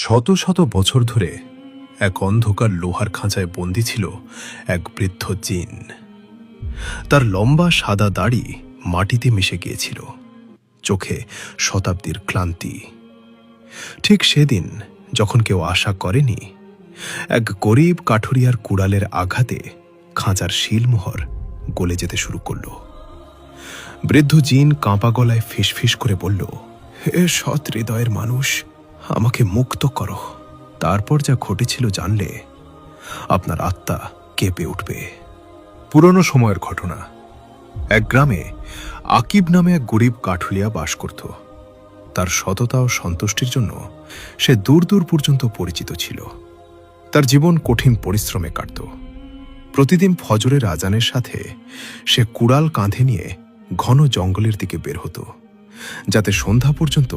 শত শত বছর ধরে এক অন্ধকার লোহার খাঁচায় বন্দী ছিল এক বৃদ্ধ জিন। তার লম্বা সাদা দাড়ি মাটিতে মিশে গিয়েছিল, চোখে শতাব্দীর ক্লান্তি। ঠিক সেদিন যখন কেউ আশা করেনি, এক গরিব কাঠুরিয়ার কুড়ালের আঘাতে খাঁচার শিলমোহর গলে যেতে শুরু করল। বৃদ্ধ জিন কাঁপা গলায় ফিসফিস করে বলল, হে সৎ হৃদয়ের মানুষ, আমাকে মুক্ত করো। তারপর যা ঘটেছিল জানলে আপনার আত্মা কেঁপে উঠবে। পুরনো সময়ের ঘটনা। এক গ্রামে আকিব নামে এক গরিব কাঠুলিয়া বাস করত। তার সততা ও সন্তুষ্টির জন্য সে দূর দূর পর্যন্ত পরিচিত ছিল। তার জীবন কঠিন পরিশ্রমে কাটত। প্রতিদিন ফজরের আজানের সাথে সে কুড়াল কাঁধে নিয়ে ঘন জঙ্গলের দিকে বের হতো, যাতে সন্ধ্যা পর্যন্ত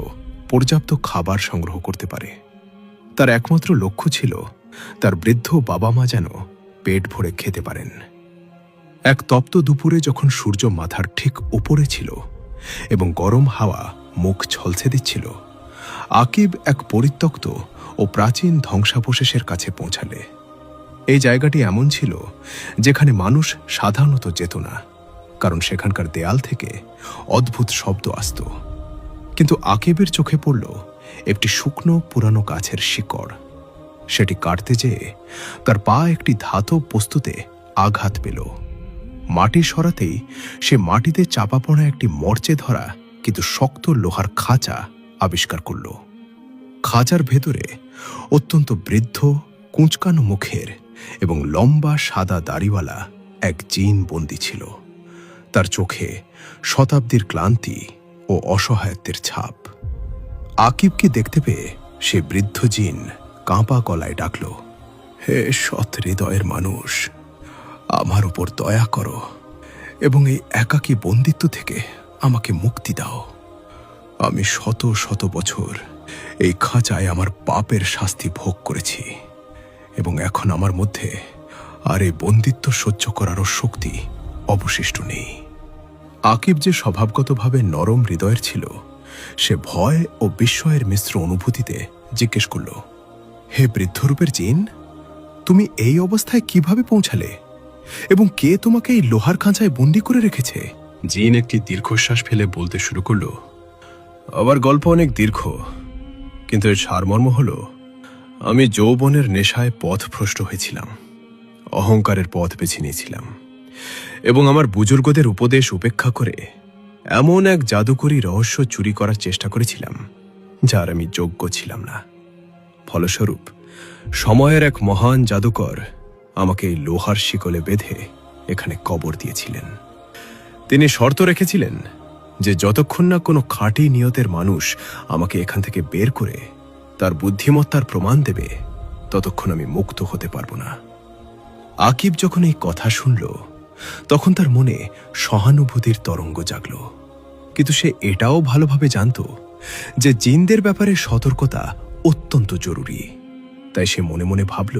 পর্যাপ্ত খাবার সংগ্রহ করতে পারে। তার একমাত্র লক্ষ্য ছিল তার বৃদ্ধ বাবা মা যেন পেট ভরে খেতে পারেন। এক তপ্ত দুপুরে যখন সূর্য মাথার ঠিক উপরে ছিল এবং গরম হাওয়া মুখ ঝলসে দিচ্ছিল, আকিব এক পরিত্যক্ত ও প্রাচীন ধ্বংসাবশেষের কাছে পৌঁছালে। এই জায়গাটি এমন ছিল যেখানে মানুষ সাধারণত যেত না, কারণ সেখানকার দেয়াল থেকে অদ্ভুত শব্দ আসত। কিন্তু আকিবের চোখে পড়ল একটি শুকনো পুরানো গাছের শিকড়। সেটি কাটতে যেয়ে তার পা একটি ধাতব বস্তুতে আঘাত পেল। মাটি সরাতেই সে মাটিতে চাপা পড়া একটি মরচে ধরা কিন্তু শক্ত লোহার খাঁচা আবিষ্কার করল। খাঁচার ভেতরে অত্যন্ত বৃদ্ধ, কুঁচকানো মুখের এবং লম্বা সাদা দাড়িওয়ালা এক জিন বন্দী ছিল। তার চোখে শতাব্দীর ক্লান্তি ও অসহায়ত্বের ছাপ। আকিবকে দেখতে পেয়ে সে বৃদ্ধ জিন কাঁপা গলায় ডাকল, হে সৎ হৃদয়ের মানুষ, আমার উপর দয়া করো এবং এই একাকী বন্দিত্ব থেকে আমাকে মুক্তি দাও। আমি শত শত বছর এই খাঁচায় আমার পাপের শাস্তি ভোগ করেছি এবং এখন আমার মধ্যে আর এই বন্দিত্ব সহ্য করারও শক্তি অবশিষ্ট নেই। আকিব যে স্বভাবগতভাবে নরম হৃদয়ের ছিল, সে ভয় ও বিস্ময়ের মিশ্র অনুভূতিতে জিজ্ঞেস করল, হে বৃদ্ধরূপের জিন, তুমি এই অবস্থায় কিভাবে পৌঁছালে এবং কে তোমাকে এই লোহার খাঁচায় বন্দী করে রেখেছে? জিন একটি দীর্ঘশ্বাস ফেলে বলতে শুরু করল, আমার গল্প অনেক দীর্ঘ, কিন্তু এর সারমর্ম হল, আমি যৌবনের নেশায় পথভ্রষ্ট হয়েছিলাম, অহংকারের পথ বেছে নিয়েছিলাম এবং আমার বুজুর্গদের উপদেশ উপেক্ষা করে এমন এক জাদুকরী রহস্য চুরি করার চেষ্টা করেছিলাম যার আমি যোগ্য ছিলাম না। ফলস্বরূপ সময়ের এক মহান জাদুকর আমাকে এই লোহার শিকলে বেঁধে এখানে কবর দিয়েছিলেন। তিনি শর্ত রেখেছিলেন যে যতক্ষণ না কোনো খাঁটি নিয়তের মানুষ আমাকে এখান থেকে বের করে তার বুদ্ধিমত্তার প্রমাণ দেবে, ততক্ষণ আমি মুক্ত হতে পারব না। আকিব যখন এই কথা শুনল, তখন তার মনে সহানুভূতির তরঙ্গ জাগল। কিন্তু সে এটাও ভালোভাবে জানত যে জিনদের ব্যাপারে সতর্কতা অত্যন্ত জরুরি। তাই সে মনে মনে ভাবল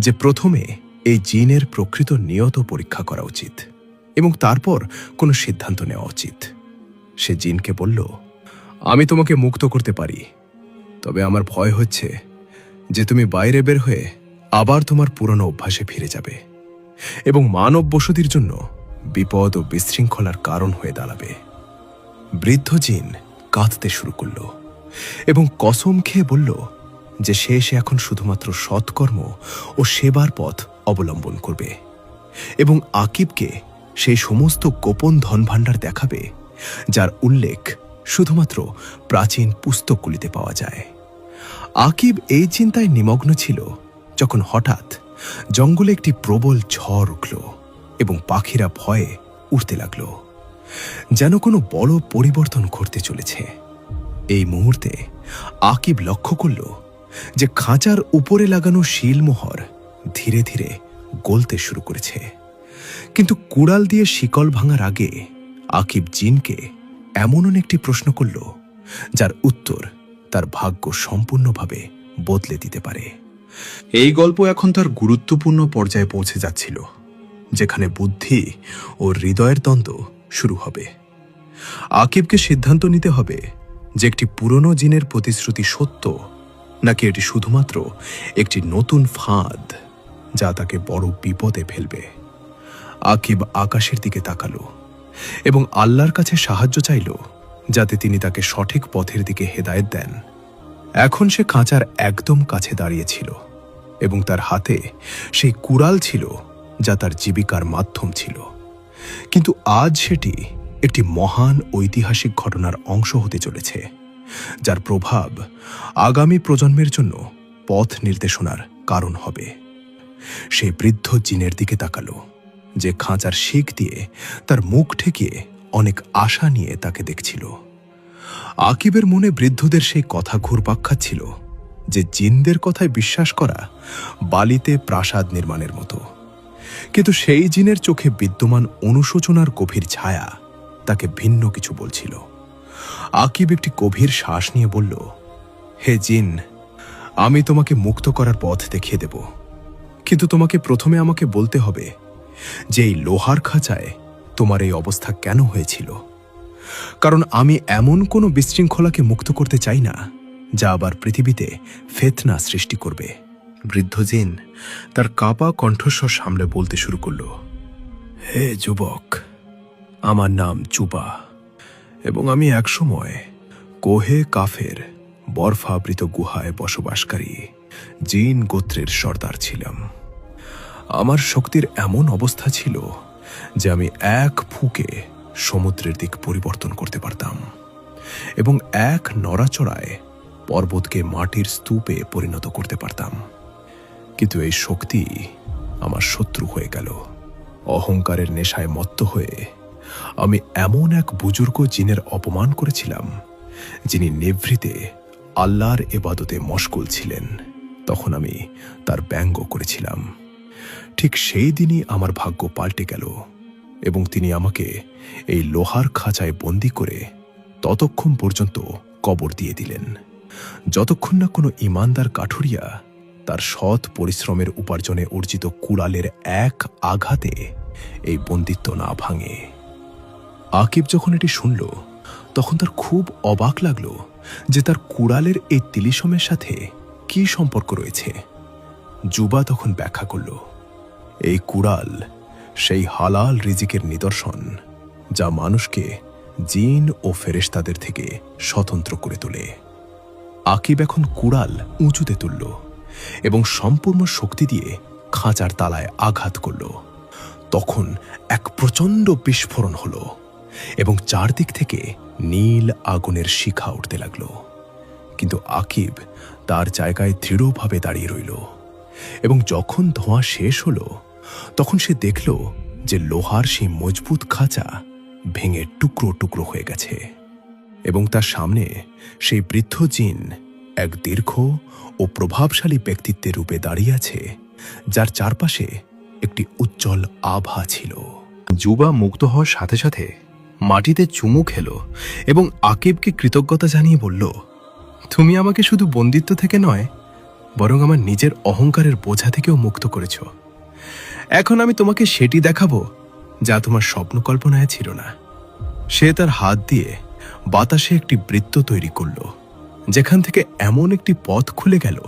যে প্রথমে এই জিনের প্রকৃত নিয়ত পরীক্ষা করা উচিত এবং তারপর কোনো সিদ্ধান্ত নেওয়া উচিত। সে জিনকে বলল, আমি তোমাকে মুক্ত করতে পারি, তবে আমার ভয় হচ্ছে যে তুমি বাইরে বের হয়ে আবার তোমার পুরনো অভ্যাসে ফিরে যাবে এবং মানব বসতির জন্য বিপদ ও বিশৃঙ্খলার কারণ হয়ে দাঁড়াবে। বৃদ্ধ জিন কাঁদতে শুরু করল এবং কসম খেয়ে বলল যে সে এখন শুধুমাত্র সৎকর্ম ও সেবার পথ অবলম্বন করবে এবং আকিবকে সেই সমস্ত গোপন ধনভাণ্ডার দেখাবে যার উল্লেখ শুধুমাত্র প্রাচীন পুস্তকগুলিতে পাওয়া যায়। আকিব এই চিন্তায় নিমগ্ন ছিল যখন হঠাৎ জঙ্গলে একটি প্রবল ঝড় উঠল এবং পাখিরা ভয়ে উড়তে লাগল, যেন কোনো বড় পরিবর্তন ঘটতে চলেছে। এই মুহূর্তে আকিব লক্ষ্য করল যে খাঁচার উপরে লাগানো শিলমোহর ধীরে ধীরে গলতে শুরু করেছে। কিন্তু কুড়াল দিয়ে শিকল ভাঙার আগে আকিব জিনকে এমন একটি প্রশ্ন করল যার উত্তর তার ভাগ্য সম্পূর্ণভাবে বদলে দিতে পারে। এই গল্প এখন তার গুরুত্বপূর্ণ পর্যায়ে পৌঁছে যাচ্ছিল, যেখানে বুদ্ধি ও হৃদয়ের দ্বন্দ্ব শুরু হবে। আকিবকে সিদ্ধান্ত নিতে হবে যে একটি পুরনো জিনের প্রতিশ্রুতি সত্য নাকি এটি শুধুমাত্র একটি নতুন ফাঁদ যা তাকে বড় বিপদে ফেলবে। আকিব আকাশের দিকে তাকালো এবং আল্লাহর কাছে সাহায্য চাইল, যাতে তিনি তাকে সঠিক পথের দিকে হেদায়েত দেন। এখন সে খাঁচার একদম কাছে দাঁড়িয়েছিল এবং তার হাতে সেই কুড়াল ছিল যা তার জীবিকার মাধ্যম ছিল। কিন্তু আজ সেটি একটি মহান ঐতিহাসিক ঘটনার অংশ হতে চলেছে, যার প্রভাব আগামী প্রজন্মের জন্য পথ নির্দেশনার কারণ হবে। সেই বৃদ্ধ জিনের দিকে তাকালো, যে খাঁচার শিক দিয়ে তার মুখ ঠেকিয়ে অনেক আশা নিয়ে তাকে দেখছিল। আকিবের মনে বৃদ্ধদের সেই কথা ঘুরপাক খাচ্ছিল যে জিনদের কথায় বিশ্বাস করা বালিতে প্রাসাদ নির্মাণের মতো। কিন্তু সেই জিনের চোখে বিদ্যমান অনুশোচনার গভীর ছায়া তাকে ভিন্ন কিছু বলছিল। আকিব একটি গভীর শ্বাস নিয়ে বলল, হে জিন, আমি তোমাকে মুক্ত করার পথ দেখিয়ে দেব, কিন্তু তোমাকে প্রথমে আমাকে বলতে হবে যে এই লোহার খাঁচায় তোমার এই অবস্থা কেন হয়েছিল। কারণ আমি এমন কোনো বিশৃঙ্খলাকে মুক্ত করতে চাই না যা আবার পৃথিবীতে ফিতনা সৃষ্টি করবে। বৃদ্ধ জিন তার কাঁপা কণ্ঠস্বর সামলে বলতে শুরু করল, হে যুবক, আমার নাম জুবা এবং আমি একসময় কোহে কাফের বরফাবৃত গুহায় বসবাসকারী জিন গোত্রের সর্দার ছিলাম। আমার শক্তির এমন অবস্থা ছিল যে আমি এক ফুঁকে সমুদ্রের দিক পরিবর্তন করতে পারতাম এবং এক নড়াচড়ায় পর্বতকে মাটির স্তূপে পরিণত করতে পারতাম। কিন্তু এই শক্তি আমার শত্রু হয়ে গেল। অহংকারের নেশায় মত্ত হয়ে আমি এমন এক বুজুর্গ জিনের অপমান করেছিলাম, যিনি নিভৃতে আল্লাহর ইবাদতে মশগুল ছিলেন। তখন আমি তার ব্যঙ্গ করেছিলাম। ঠিক সেই দিনই আমার ভাগ্য পাল্টে গেল এবং তিনি আমাকে এই লোহার খাঁচায় বন্দি করে ততক্ষণ পর্যন্ত কবর দিয়ে দিলেন, যতক্ষণ না কোনো ঈমানদার কাঠুরিয়া তার সৎ পরিশ্রমের উপার্জনে অর্জিত কুড়ালের এক আঘাতে এই বন্দিত্ব না ভাঙে। আকিব যখন এটি শুনল, তখন তার খুব অবাক লাগলো যে তার কুড়ালের এই তিলিসমের সাথে কি সম্পর্ক রয়েছে। জুবা তখন ব্যাখ্যা করল, এই কুড়াল সেই হালাল রিজিকের নিদর্শন যা মানুষকে জিন ও ফেরেশতাদের থেকে স্বতন্ত্র করে তোলে। আকিব এখন কুড়াল উঁচুতে তুলল এবং সম্পূর্ণ শক্তি দিয়ে খাঁচার তালায় আঘাত করল। তখন এক প্রচণ্ড বিস্ফোরণ হল এবং চারদিক থেকে নীল আগুনের শিখা উঠতে লাগল। কিন্তু আকিব তার জায়গায় দৃঢ়ভাবে দাঁড়িয়ে রইল এবং যখন ধোঁয়া শেষ হল, তখন সে দেখল যে লোহার সেই মজবুত খাঁচা ভেঙে টুকরো টুকরো হয়ে গেছে এবং তার সামনে সেই বৃদ্ধ জিন এক দীর্ঘ ও প্রভাবশালী ব্যক্তিত্বের রূপে দাঁড়িয়ে আছে, যার চারপাশে একটি উজ্জ্বল আভা ছিল। জুবা মুক্ত হওয়ার সাথে সাথে মাটিতে চুমু খেল এবং আকিবকে কৃতজ্ঞতা জানিয়ে বলল, তুমি আমাকে শুধু বন্দিত্ব থেকে নয়, বরং আমার নিজের অহংকারের বোঝা থেকেও মুক্ত করেছ। এখন আমি তোমাকে সেটি দেখাবো যা তোমার স্বপ্নকল্পনায় ছিল না। সে তার হাত দিয়ে বাতাসে একটি বৃত্ত তৈরি করল, যেখান থেকে এমন একটি পথ খুলে গেল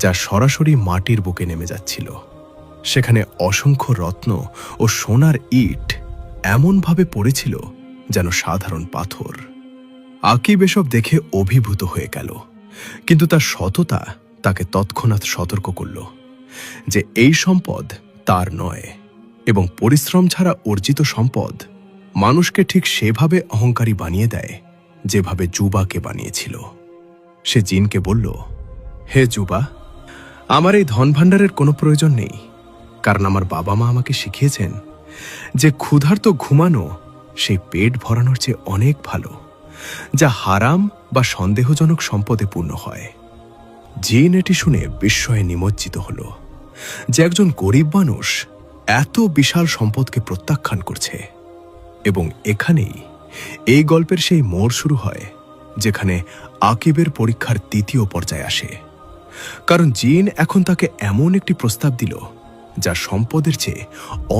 যা সরাসরি মাটির বুকে নেমে যাচ্ছিল। সেখানে অসংখ্য রত্ন ও সোনার ইট এমনভাবে পড়েছিল যেন সাধারণ পাথর। আকিব এসব দেখে অভিভূত হয়ে গেল, কিন্তু তার সততা তাকে তৎক্ষণাৎ সতর্ক করল যে এই সম্পদ তার নয় এবং পরিশ্রম ছাড়া অর্জিত সম্পদ মানুষকে ঠিক সেভাবে অহংকারী বানিয়ে দেয় যেভাবে জুবাকে বানিয়েছিল। সে জিনকে বলল, হে জুবা, আমার এই ধন ভাণ্ডারের কোনো প্রয়োজন নেই, কারণ আমার বাবা মা আমাকে শিখিয়েছেন যে ক্ষুধার্ত ঘুমানো সেই পেট ভরানোর চেয়ে অনেক ভালো, যা হারাম বা সন্দেহজনক সম্পদে পূর্ণ হয়। জিন এটি শুনে বিস্ময়ে নিমজ্জিত হল যে একজন গরিব মানুষ এত বিশাল সম্পদকে প্রত্যাখ্যান করছে। এবং এখানেই এই গল্পের সেই মোড় শুরু হয় যেখানে আকিবের পরীক্ষার তৃতীয় পর্যায়ে আসে। কারণ জিন এখন তাকে এমন একটি প্রস্তাব দিল যা সম্পদের চেয়ে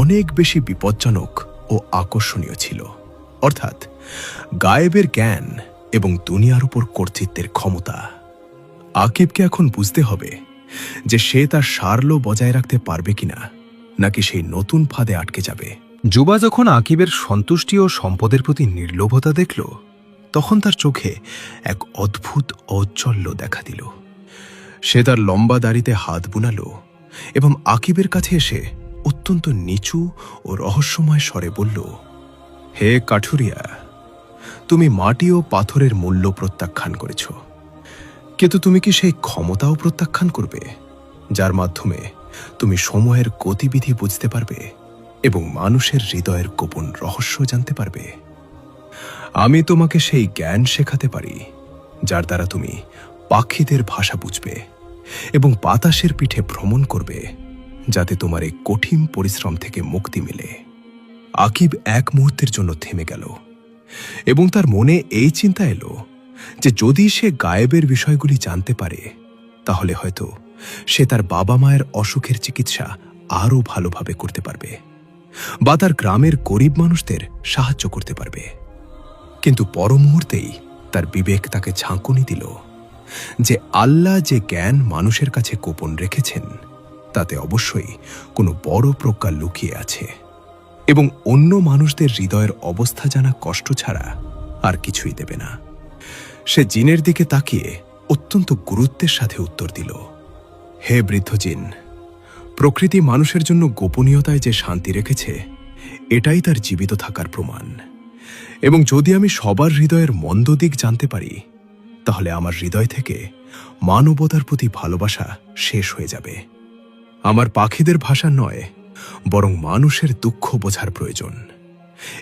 অনেক বেশি বিপজ্জনক ও আকর্ষণীয় ছিল, অর্থাৎ গায়েবের জ্ঞান এবং দুনিয়ার উপর কর্তৃত্বের ক্ষমতা। আকিবকে এখন বুঝতে হবে যে সে তার সারল্য বজায় রাখতে পারবে কিনা, নাকি সেই নতুন ফাঁদে আটকে যাবে। যুবা যখন আকিবের সন্তুষ্টি ও সম্পদের প্রতি নির্লোভতা দেখল, তখন তার চোখে এক অদ্ভুত ঔজ্জ্বল্য দেখা দিল। সে তার লম্বা দাড়িতে হাত বুলালো এবং আকিবের কাছে এসে অত্যন্ত নিচু ও রহস্যময় স্বরে বলল, হে কাঠুরিয়া, তুমি মাটি ও পাথরের মূল্য প্রত্যাখ্যান করেছ, কিন্তু তুমি কি সেই ক্ষমতাও প্রত্যাখ্যান করবে যার মাধ্যমে তুমি সময়ের গতিবিধি বুঝতে পারবে এবং মানুষের হৃদয়ের গোপন রহস্য জানতে পারবে? আমি তোমাকে সেই জ্ঞান শেখাতে পারি যার দ্বারা তুমি পাখিদের ভাষা বুঝবে এবং বাতাসের পিঠে ভ্রমণ করবে, যাতে তোমার এই কঠিন পরিশ্রম থেকে মুক্তি মিলে। আকিব এক মুহূর্তের জন্য থেমে গেল এবং তার মনে এই চিন্তা এলো যে যদি সে গায়েবের বিষয়গুলি জানতে পারে, তাহলে হয়তো সে তার বাবা মায়ের অসুখের চিকিৎসা আরও ভালোভাবে করতে পারবে বা তার গ্রামের গরিব মানুষদের সাহায্য করতে পারবে। কিন্তু পর মুহূর্তেই তার বিবেক তাকে ঝাঁকুনি দিল যে আল্লাহ যে জ্ঞান মানুষের কাছে গোপন রেখেছেন, তাতে অবশ্যই কোনো বড় প্রজ্ঞা লুকিয়ে আছে এবং অন্য মানুষদের হৃদয়ের অবস্থা জানা কষ্ট ছাড়া আর কিছুই দেবে না। সে জিনের দিকে তাকিয়ে অত্যন্ত গুরুত্বের সাথে উত্তর দিল, হে বৃদ্ধ জিন, প্রকৃতি মানুষের জন্য গোপনীয়তায় যে শান্তি রেখেছে, এটাই তার জীবিত থাকার প্রমাণ। এবং যদি আমি সবার হৃদয়ের মন্দ দিক জানতে পারি, তাহলে আমার হৃদয় থেকে মানবতার প্রতি ভালোবাসা শেষ হয়ে যাবে। আমার পাখিদের ভাষা নয়, বরং মানুষের দুঃখ বোঝার প্রয়োজন।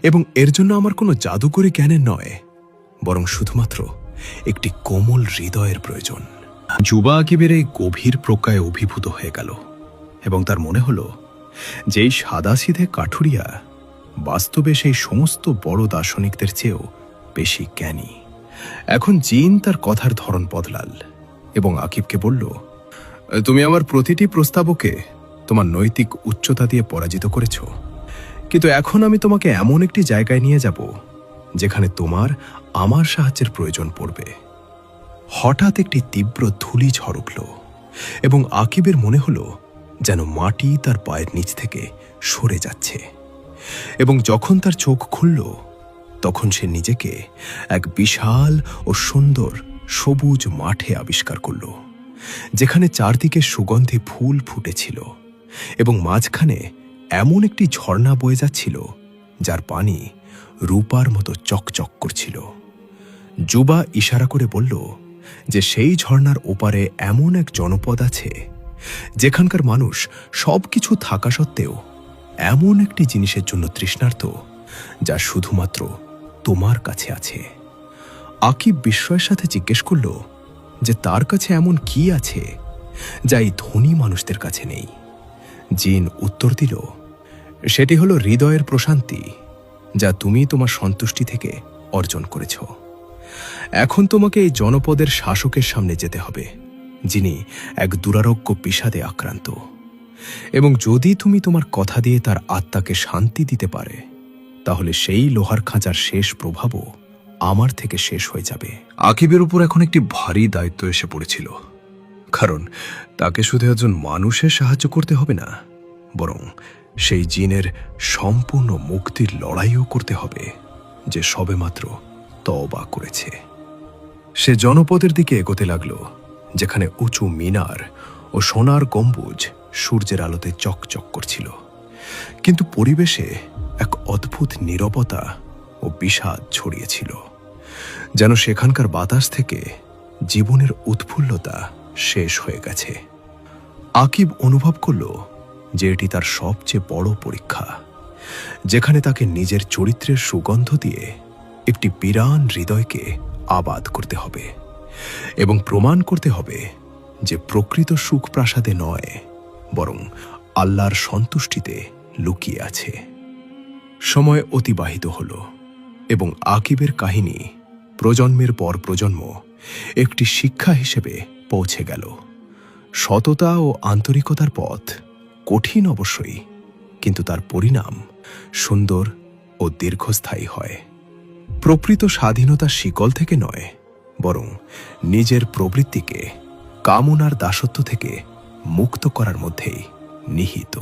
এবং এর জন্য আমার কোনো জাদুকরী জ্ঞানের নয়, বরং শুধুমাত্র একটি কোমল হৃদয়ের প্রয়োজন। যুবা আকিবের এই গভীর প্রজ্ঞায় অভিভূত হয়ে গেল এবং তার মনে হল যেই সাদাসিধে কাঠুরিয়া বাস্তবে সেই সমস্ত বড় দার্শনিকদের চেয়েও বেশি জ্ঞানী। এখন জিন তার কথার ধরন বদলাল এবং আকিবকে বলল, তুমি আমার প্রতিটি প্রস্তাবকে তোমার নৈতিক উচ্চতা দিয়ে পরাজিত করেছ, কিন্তু এখন আমি তোমাকে এমন একটি জায়গায় নিয়ে যাব যেখানে তোমার আমার সাহায্যের প্রয়োজন পড়বে। হঠাৎ একটি তীব্র ধূলি ঝড় উঠল এবং আকিবের মনে হল যেন মাটি তার পায়ের নিচ থেকে সরে যাচ্ছে। এবং যখন তার চোখ খুলল, তখন সে নিজেকে এক বিশাল ও সুন্দর সবুজ মাঠে আবিষ্কার করল, যেখানে চারদিকে সুগন্ধি ফুল ফুটেছিল এবং মাঝখানে এমন একটি ঝর্ণা বয়ে যাচ্ছিল যার পানি রূপার মতো চকচক করছিল। যুবা ইশারা করে বলল যে সেই ঝর্ণার ওপারে এমন এক জনপদ আছে যেখানকার মানুষ সবকিছু থাকা সত্ত্বেও এমন একটি জিনিসের জন্য তৃষ্ণার্ত যা শুধুমাত্র তোমার কাছে আছে। আকিব বিস্ময়ের সাথে জিজ্ঞেস করল যে তার কাছে এমন কি আছে যা এই ধনী মানুষদের কাছে নেই। জিন উত্তর দিল, সেটি হলো হৃদয়ের প্রশান্তি, যা তুমি তোমার সন্তুষ্টি থেকে অর্জন করেছ। এখন তোমাকে এই জনপদের শাসকের সামনে যেতে হবে, যিনি এক দুরারোগ্য বিষাদে আক্রান্ত, এবং যদি তুমি তোমার কথা দিয়ে তার আত্মাকে শান্তি দিতে পারে, তাহলে সেই লোহার খাঁচার শেষ প্রভাবও আমার থেকে শেষ হয়ে যাবে। আকিবের উপর এখন একটি ভারী দায়িত্ব এসে পড়েছিল, কারণ তাকে শুধু একজন মানুষের সাহায্য করতে হবে না, বরং সেই জিনের সম্পূর্ণ মুক্তির লড়াইও করতে হবে যে সবেমাত্র তওবা করেছে। সে জনপদের দিকে এগোতে লাগল, যেখানে উঁচু মিনার ও সোনার গম্বুজ সূর্যের আলোতে চকচক করছিল, কিন্তু পরিবেশে এক অদ্ভুত নীরবতা ও বিষাদ ছড়িয়েছিল, যেন সেখানকার বাতাস থেকে জীবনের উৎফুল্লতা শেষ হয়ে গেছে। আকিব অনুভব করল যে এটি তার সবচেয়ে বড় পরীক্ষা, যেখানে তাকে নিজের চরিত্রের সুগন্ধ দিয়ে একটি বিরান হৃদয়কে আবাদ করতে হবে এবং প্রমাণ করতে হবে যে প্রকৃত সুখ প্রাসাদে নয়, বরং আল্লাহর সন্তুষ্টিতে লুকিয়ে আছে। সময় অতিবাহিত হল এবং আকিবের কাহিনী প্রজন্মের পর প্রজন্ম একটি শিক্ষা হিসেবে পৌঁছে গেল। সততা ও আন্তরিকতার পথ কঠিন অবশ্যই, কিন্তু তার পরিণাম সুন্দর ও দীর্ঘস্থায়ী হয়। প্রকৃত স্বাধীনতা শিকল থেকে নয়, বরং নিজের প্রবৃত্তিকে কামনার দাসত্ব থেকে মুক্ত করার মধ্যেই নিহিত।